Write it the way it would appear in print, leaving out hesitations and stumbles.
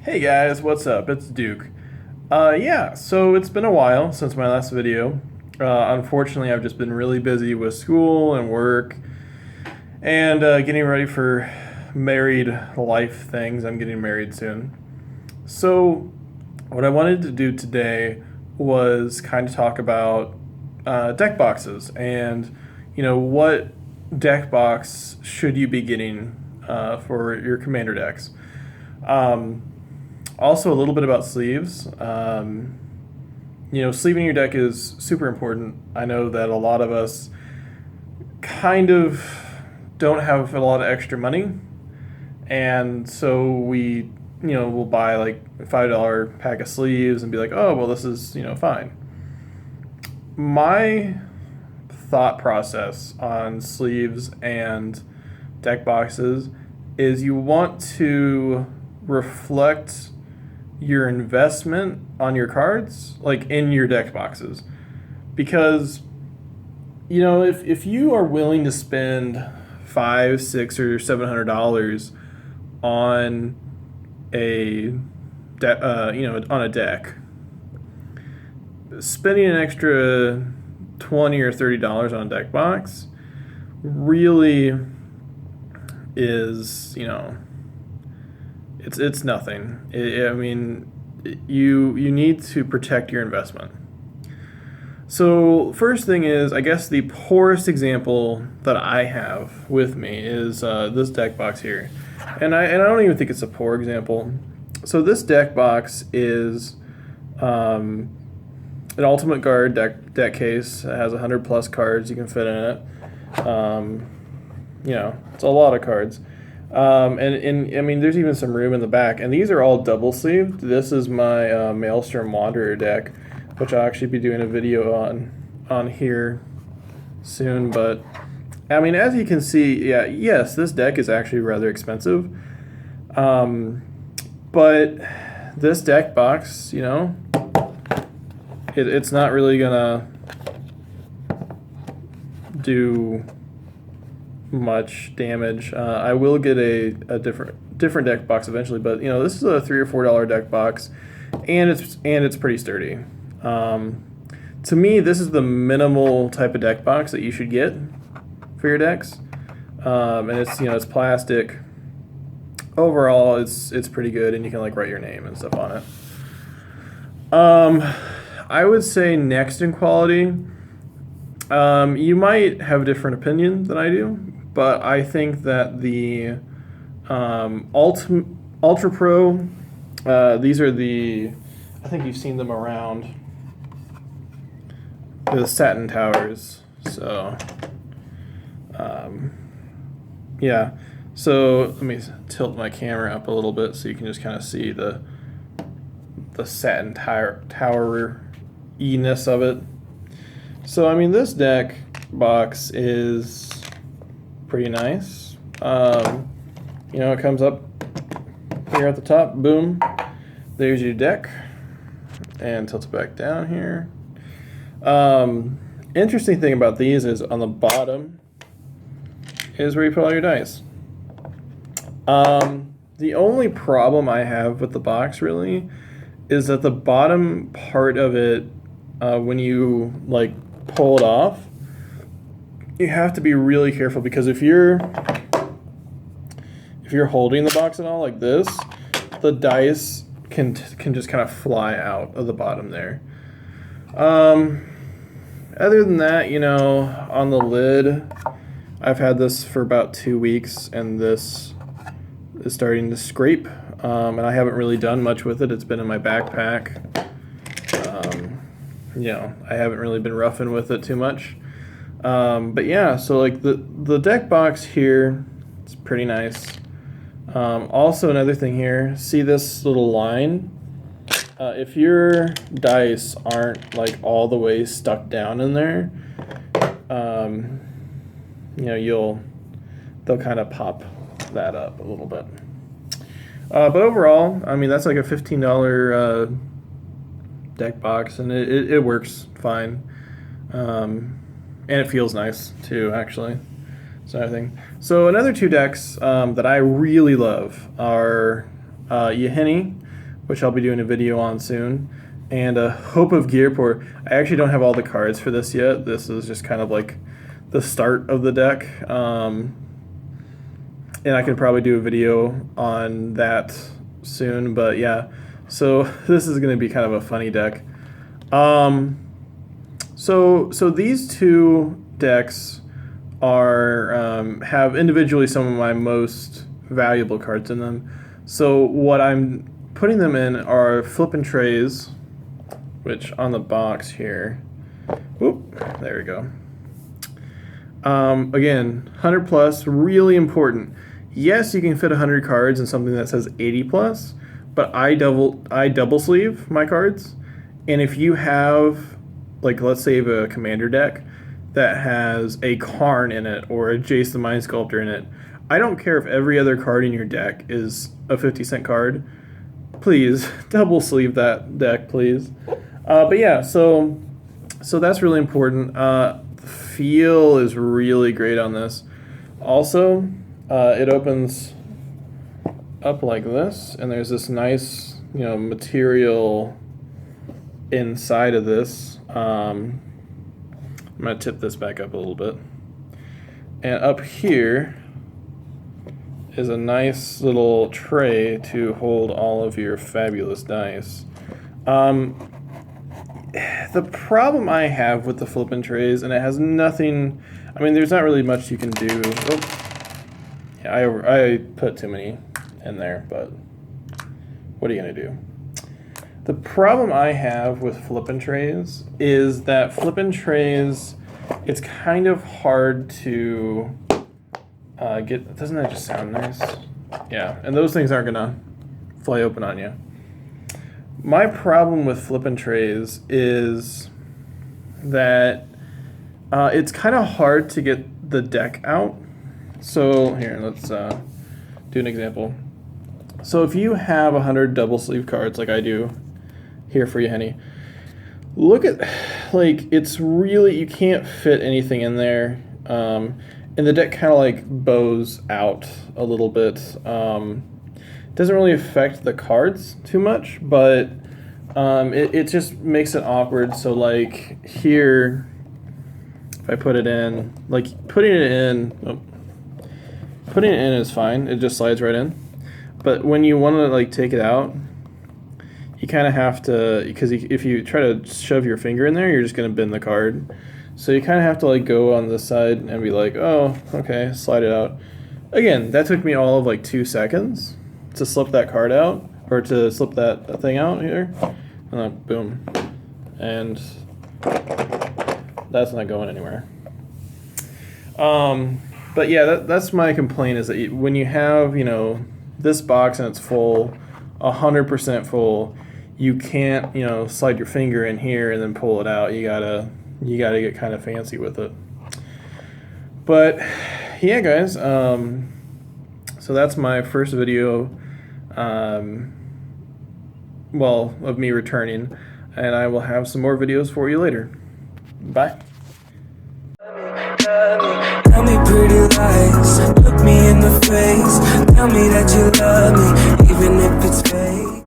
Hey guys, what's up? It's Duke. Yeah, so it's been a while since my last video. Unfortunately, I've just been really busy with school and work and getting ready for married life things. I'm getting married soon. So, what I wanted to do today was kind of talk about deck boxes and, what deck box should you be getting for your commander decks. Um, Also, a little bit about sleeves. Sleeving your deck is super important. I know that a lot of us kind of don't have a lot of extra money, and so we'll buy like a $5 pack of sleeves and be like, oh, well, this is, fine. My thought process on sleeves and deck boxes is you want to reflect your investment on your cards, like in your deck boxes. Because, if you are willing to spend five, six, or $700 on on a deck, spending an extra $20 or $30 on a deck box really is, it's nothing. You need to protect your investment. So first thing is, I guess the poorest example that I have with me is this deck box here, and I don't even think it's a poor example. So this deck box is an Ultimate Guard deck case. It has 100 plus cards you can fit in it. It's a lot of cards. There's even some room in the back, and these are all double sleeved. This is my Maelstrom Wanderer deck, which I'll actually be doing a video on here soon. But as you can see, yes, this deck is actually rather expensive. But this deck box, it's not really gonna do much damage. I will get a different deck box eventually, but this is a $3 or $4 deck box, and it's pretty sturdy. To me, this is the minimal type of deck box that you should get for your decks, and it's plastic. Overall, it's pretty good, and you can write your name and stuff on it. I would say next in quality. You might have a different opinion than I do, but I think that the Ultra Pro, these are I think you've seen them around, the Satin Towers. So, yeah. So let me tilt my camera up a little bit so you can just kind of see the Satin Tower-iness of it. So, this deck box is pretty nice. It comes up here at the top, boom, there's your deck, and tilt it back down here. Interesting thing about these is on the bottom is where you put all your dice. The only problem I have with the box really is that the bottom part of it, when you pull it off, you have to be really careful, because if you're holding the box at all like this, the dice can just kind of fly out of the bottom there. Other than that, on the lid, I've had this for about 2 weeks, and this is starting to scrape, and I haven't really done much with it. It's been in my backpack. I haven't really been roughing with it too much. But yeah, so the deck box here, it's pretty nice. Also, another thing here, see this little line? If your dice aren't all the way stuck down in there, they'll kind of pop that up a little bit. But overall, that's like a $15 deck box, and it works fine. And it feels nice too, actually. So another two decks that I really love are Yahini which I'll be doing a video on soon. And Hope of Gearport. I actually don't have all the cards for this yet. This is just kind of like the start of the deck. And I can probably do a video on that soon. But yeah, so this is going to be kind of a funny deck. So these two decks are have individually some of my most valuable cards in them. So what I'm putting them in are flippin' trays, which on the box here, whoop, there we go. Again, 100 plus, really important. Yes, you can fit 100 cards in something that says 80 plus, but I double sleeve my cards. And if you have, like, let's say you have a commander deck that has a Karn in it or a Jace the Mind Sculptor in it, I don't care if every other card in your deck is a 50-cent card. Please double sleeve that deck, please. But yeah, so that's really important. The feel is really great on this. Also, it opens up like this, and there's this nice, material inside of this. I'm gonna tip this back up a little bit, and up here is a nice little tray to hold all of your fabulous dice. The problem I have with the flippin' trays, and it has nothing, I mean, there's not really much you can do. Oh, yeah, I put too many in there, but what are you gonna do? The problem I have with flippin' trays is that flippin' trays, it's kind of hard to get. Doesn't that just sound nice? Yeah, and those things aren't gonna fly open on you. My problem with flippin' trays is that it's kind of hard to get the deck out. So here, let's do an example. So if you have 100 double sleeve cards like I do here for you, Henny, look at, like, it's really, you can't fit anything in there. And the deck kind of like bows out a little bit. Doesn't really affect the cards too much, but it just makes it awkward. So like here, if I put it in, like putting it in is fine. It just slides right in. But when you want to like take it out, you kind of have to, because if you try to shove your finger in there, you're just going to bend the card. So you kind of have to like go on this side and be like, oh, okay, slide it out. Again, that took me all of like 2 seconds to slip that card out, or to slip that thing out here. And then boom. And that's not going anywhere. But yeah, that's my complaint, is that when you have, this box and it's full, 100% full, you can't, slide your finger in here and then pull it out. You gotta get kind of fancy with it. But yeah, guys, so that's my first video, well, of me returning, and I will have some more videos for you later. Bye. Tell me pretty lies, look me in the face, tell me that you love me, even if it's fake.